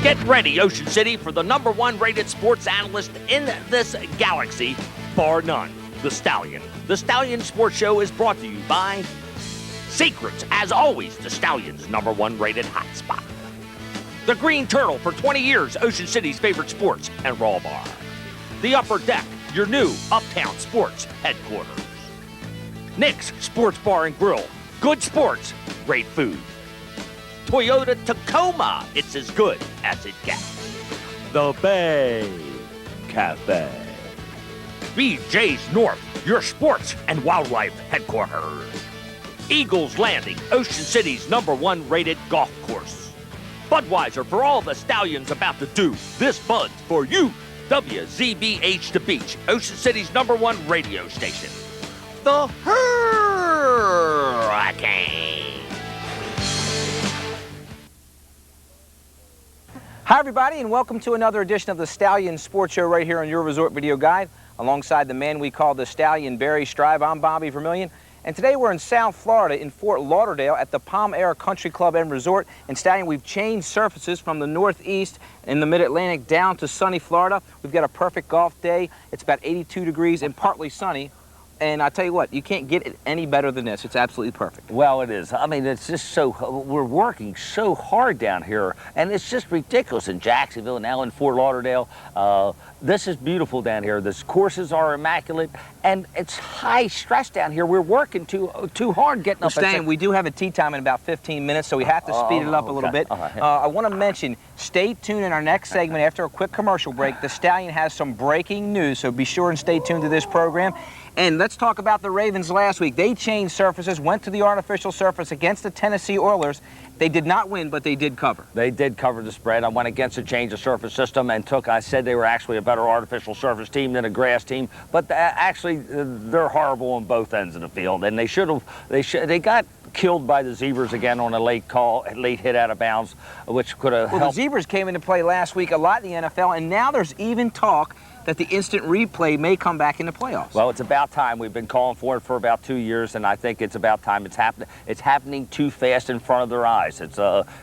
Get ready, Ocean City, for the #1 rated sports analyst in this galaxy, bar none, the Stallion. The Stallion Sports Show is brought to you by Secrets, as always, the Stallion's #1 rated hotspot. The Green Turtle, for 20 years, Ocean City's favorite sports and raw bar. The Upper Deck, your new uptown sports headquarters. Nick's Sports Bar and Grill, good sports, great food. Toyota Tacoma, it's as good as it gets. The Bay Cafe. BJ's North, your sports and wildlife headquarters. Eagles Landing, Ocean City's #1 rated golf course. Budweiser, for all the Stallions about to do, this Bud's for you. WZBH The Beach, Ocean City's #1 radio station. The Hurricane. Hi, everybody, and welcome to another edition of the Stallion Sports Show right here on your Resort Video Guide. Alongside the man we call the Stallion, Barry Strive, I'm Bobby Vermillion. And today we're in South Florida in Fort Lauderdale at the Palm Air Country Club and Resort. And Stallion, we've changed surfaces from the northeast in the mid-Atlantic down to sunny Florida. We've got a perfect golf day. It's about 82 degrees and partly sunny. And I tell you what, you can't get it any better than this. It's absolutely perfect. Well, it is. I mean, it's just so, we're working so hard down here, and it's just ridiculous in Jacksonville, now in Fort Lauderdale. This is beautiful down here. The courses are immaculate, and it's high stress down here. We're working too hard getting up. Stan, we do have a tee time in about 15 minutes, so we have to speed it up a little bit. I want to mention, stay tuned in our next segment after a quick commercial break. The Stallion has some breaking news, so be sure and stay tuned to this program. And let's talk about the Ravens last week. They changed surfaces, went to the artificial surface against the Tennessee Oilers. They did not win, but they did cover. They did cover the spread. I went against a change of surface system and I said they were actually a better artificial surface team than a grass team, but actually they're horrible on both ends of the field, and they got killed by the Zebras again on a late hit out of bounds, which could have helped. The Zebras came into play last week a lot in the NFL, and now there's even talk that the instant replay may come back in the playoffs. Well, it's about time. We've been calling for it for about 2 years, and I think it's about time. It's happening too fast in front of their eyes.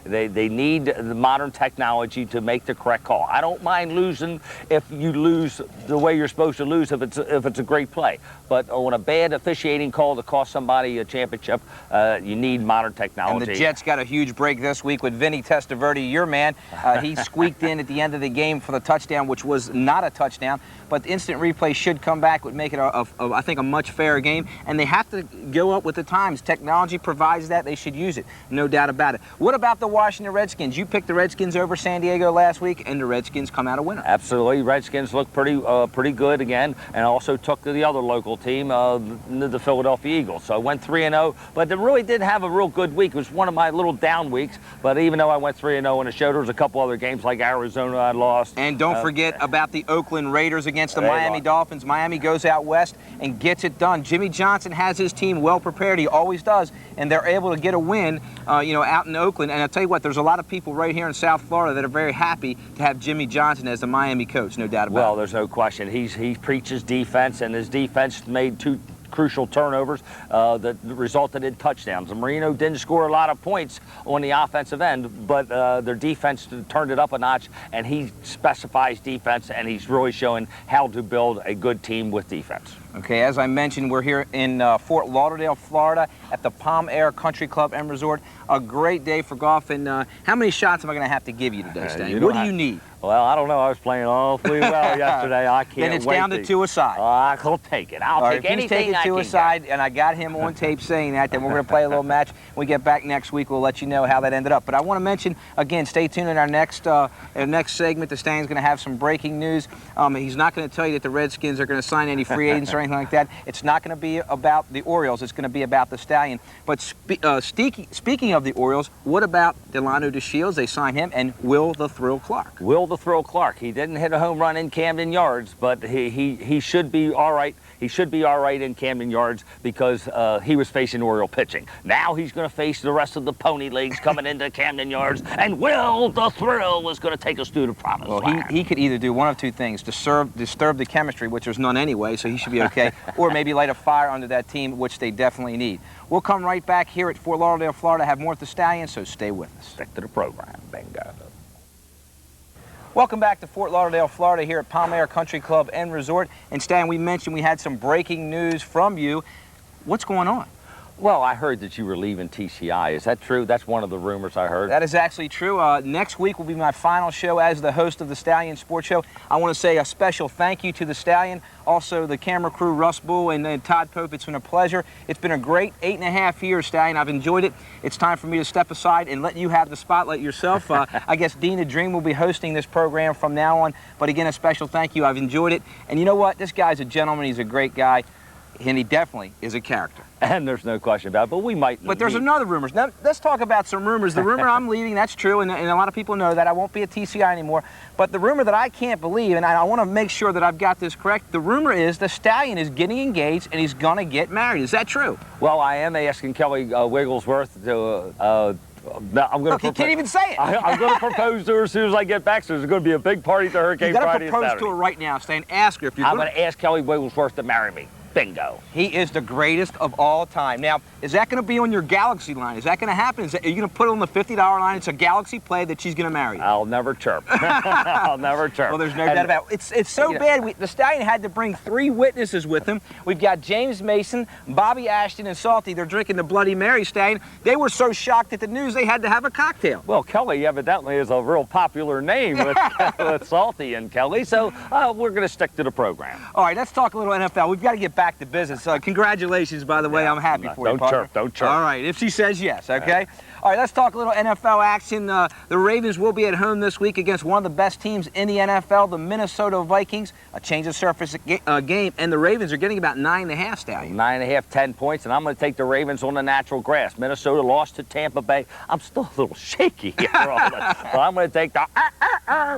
They need the modern technology to make the correct call. I don't mind losing if you lose the way you're supposed to lose if it's a great play. But on a bad officiating call to cost somebody a championship, you need modern technology. And the Jets got a huge break this week with Vinny Testaverde, your man. He squeaked in at the end of the game for the touchdown, which was not a touchdown. But the instant replay should come back, would make it, I think, a much fairer game. And they have to go up with the times. Technology provides that. They should use it, no doubt about it. What about the Washington Redskins? You picked the Redskins over San Diego last week, and the Redskins come out a winner. Absolutely. Redskins look pretty good again, and also took the other local team, the Philadelphia Eagles. So I went 3-0, but they really didn't have a real good week. It was one of my little down weeks. But even though I went 3-0 in the show, there was a couple other games like Arizona I lost. And don't forget about the Oakland Raiders against the Miami Dolphins. Miami goes out west and gets it done. Jimmy Johnson has his team well prepared. He always does, and they're able to get a win, out in Oakland. And I'll tell you what, there's a lot of people right here in South Florida that are very happy to have Jimmy Johnson as the Miami coach, no doubt about it. Well, there's no question. He preaches defense, and his defense made two crucial turnovers that resulted in touchdowns. And Marino didn't score a lot of points on the offensive end, but their defense turned it up a notch, and he specifies defense, and he's really showing how to build a good team with defense. Okay, as I mentioned, we're here in Fort Lauderdale, Florida at the Palm Air Country Club and Resort. A great day for golf. And how many shots am I going to have to give you today, Stan? What do you need? Well, I don't know. I was playing awfully well yesterday. I can't wait. Then it's down to 2 aside. I'll take it. I'll take anything I can. Take it 2 aside, and I got him on tape saying that. Then we're going to play a little match. When we get back next week, we'll let you know how that ended up. But I want to mention, again, stay tuned in our next segment. The Stan's going to have some breaking news. He's not going to tell you that the Redskins are going to sign any free agents or anything like that. It's not going to be about the Orioles. It's going to be about the Stallion. But speaking of the Orioles, what about Delano DeShields? They signed him, and Will the Thrill Clark. Will the Thrill Clark. He didn't hit a home run in Camden Yards, but he should be all right. He should be all right in Camden Yards because he was facing Oriole pitching. Now he's going to face the rest of the pony leagues coming into Camden Yards, and Will the Thrill is going to take us through the promised land. He could either do one of two things: disturb the chemistry, which there's none anyway, so he should be okay, or maybe light a fire under that team, which they definitely need. We'll come right back here at Fort Lauderdale, Florida, have more with the Stallion, so stay with us. Stick to the program. Bingo. Welcome back to Fort Lauderdale, Florida, here at Palm Air Country Club and Resort. And Stan, we mentioned we had some breaking news from you. What's going on? Well, I heard that you were leaving TCI. Is that true? That's one of the rumors I heard. That is actually true. Next week will be my final show as the host of the Stallion Sports Show. I want to say a special thank you to the Stallion, also the camera crew, Russ Bull and Todd Pope. It's been a pleasure. It's been a great 8.5 years, Stallion. I've enjoyed it. It's time for me to step aside and let you have the spotlight yourself. I guess Dean the Dream will be hosting this program from now on. But again, a special thank you. I've enjoyed it. And you know what? This guy's a gentleman. He's a great guy. And he definitely is a character. And there's no question about it, but we might. But there's another rumors. Now, let's talk about some rumors. The rumor I'm leaving, that's true, and a lot of people know that I won't be at TCI anymore. But the rumor that I can't believe, and I want to make sure that I've got this correct, the rumor is the Stallion is getting engaged and he's going to get married. Is that true? Well, I am asking Kelly Wigglesworth to... I'm gonna Look, he can't even say it. I'm going to propose to her as soon as I get back, so there's going to be a big party to Hurricane Friday and Saturday. You got to propose to her right now, Stan. Ask her if you're I'm going to ask Kelly Wigglesworth to marry me. Bingo. He is the greatest of all time. Now, is that going to be on your Galaxy line? Is that going to happen? Are you going to put it on the $50 line? It's a Galaxy play that she's going to marry. I'll never chirp. I'll never chirp. Well, there's no doubt about it. It's so bad. The Stallion had to bring 3 witnesses with him. We've got James Mason, Bobby Ashton, and Salty. They're drinking the Bloody Mary, Stallion. They were so shocked at the news they had to have a cocktail. Well, Kelly evidently is a real popular name with Salty and Kelly, so we're going to stick to the program. All right, let's talk a little NFL. We've got to get back to business. Congratulations, by the way. I'm happy for you, partner. Don't chirp. All right, if she says yes, okay? All right, let's talk a little NFL action. The Ravens will be at home this week against one of the best teams in the NFL, the Minnesota Vikings. A change of surface game, and the Ravens are getting about 9.5, Stallion. 9.5, 10 points, and I'm going to take the Ravens on the natural grass. Minnesota lost to Tampa Bay. I'm still a little shaky after all this, but I'm going to take the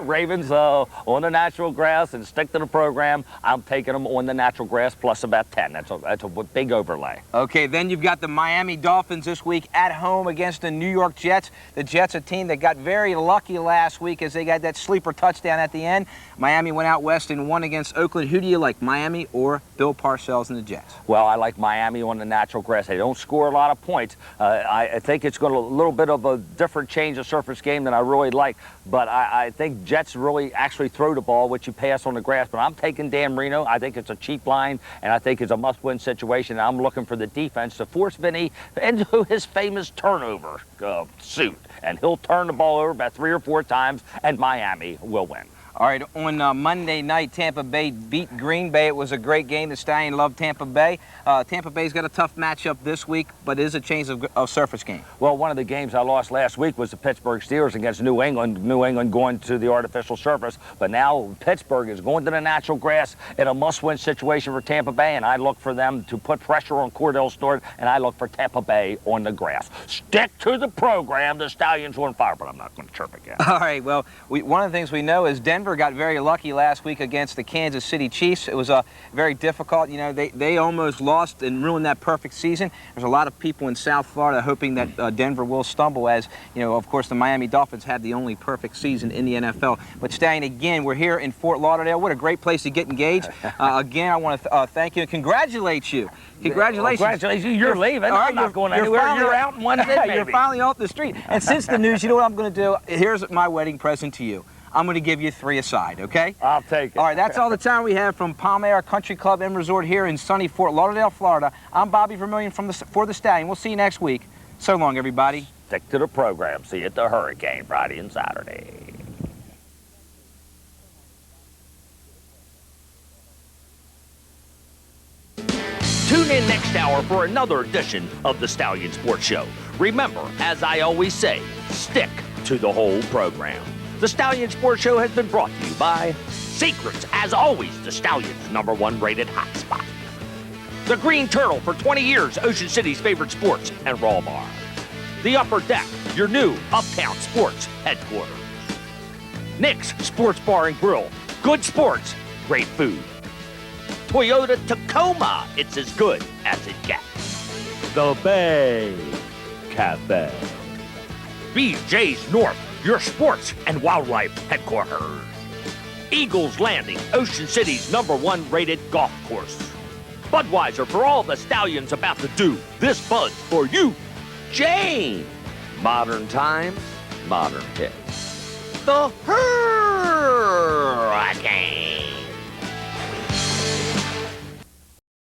Ravens on the natural grass and stick to the program. I'm taking them on the natural grass plus about 10. That's a big overlay. Okay, then you've got the Miami Dolphins this week at home against the New York Jets. The Jets, a team that got very lucky last week as they got that sleeper touchdown at the end. Miami went out west and won against Oakland. Who do you like, Miami or Bill Parcells and the Jets? Well, I like Miami on the natural grass. They don't score a lot of points. I think it's going to a little bit of a different change of surface game than I really like, but I think Jets really actually throw the ball, which you pass on the grass. But I'm taking Dan Marino. I think it's a cheap line, and I think it's a must-win situation. I'm looking for the defense to force Vinny into his famous turnover suit, and he'll turn the ball over about 3 or 4 times, and Miami will win. All right, on Monday night, Tampa Bay beat Green Bay. It was a great game. The Stallion loved Tampa Bay. Tampa Bay's got a tough matchup this week, but it is a change of surface game. Well, one of the games I lost last week was the Pittsburgh Steelers against New England. New England going to the artificial surface, but now Pittsburgh is going to the natural grass in a must-win situation for Tampa Bay, and I look for them to put pressure on Cordell Stewart, and I look for Tampa Bay on the grass. Stick to the program. The Stallions on fire, but I'm not going to chirp again. All right, well, one of the things we know is Denver got very lucky last week against the Kansas City Chiefs. It was very difficult. You know, they almost lost and ruined that perfect season. There's a lot of people in South Florida hoping that Denver will stumble, as, you know, of course, the Miami Dolphins had the only perfect season in the NFL. But Stallion, again, we're here in Fort Lauderdale. What a great place to get engaged. Again, I want to thank you and congratulate you. Congratulations. Congratulations. You're leaving. Right, I'm not going anywhere. You're out in 1 day, You're finally off the street. And since the news, you know what I'm going to do? Here's my wedding present to you. I'm going to give you 3 aside, okay? I'll take it. All right, that's all the time we have from Palm Air Country Club and Resort here in sunny Fort Lauderdale, Florida. I'm Bobby Vermillion for the Stallion. We'll see you next week. So long, everybody. Stick to the program. See you at the Hurricane Friday and Saturday. Tune in next hour for another edition of the Stallion Sports Show. Remember, as I always say, stick to the whole program. The Stallion Sports Show has been brought to you by Secrets, as always, the Stallion's #1 rated hotspot. The Green Turtle, for 20 years, Ocean City's favorite sports and raw bar. The Upper Deck, your new uptown sports headquarters. Nick's Sports Bar and Grill, good sports, great food. Toyota Tacoma, it's as good as it gets. The Bay Cafe. BJ's North, your sports and wildlife headquarters. Eagles Landing, Ocean City's #1 rated golf course. Budweiser, for all the Stallions about to do. This Bud's for you, Jane. Modern times, modern hits. The Herd.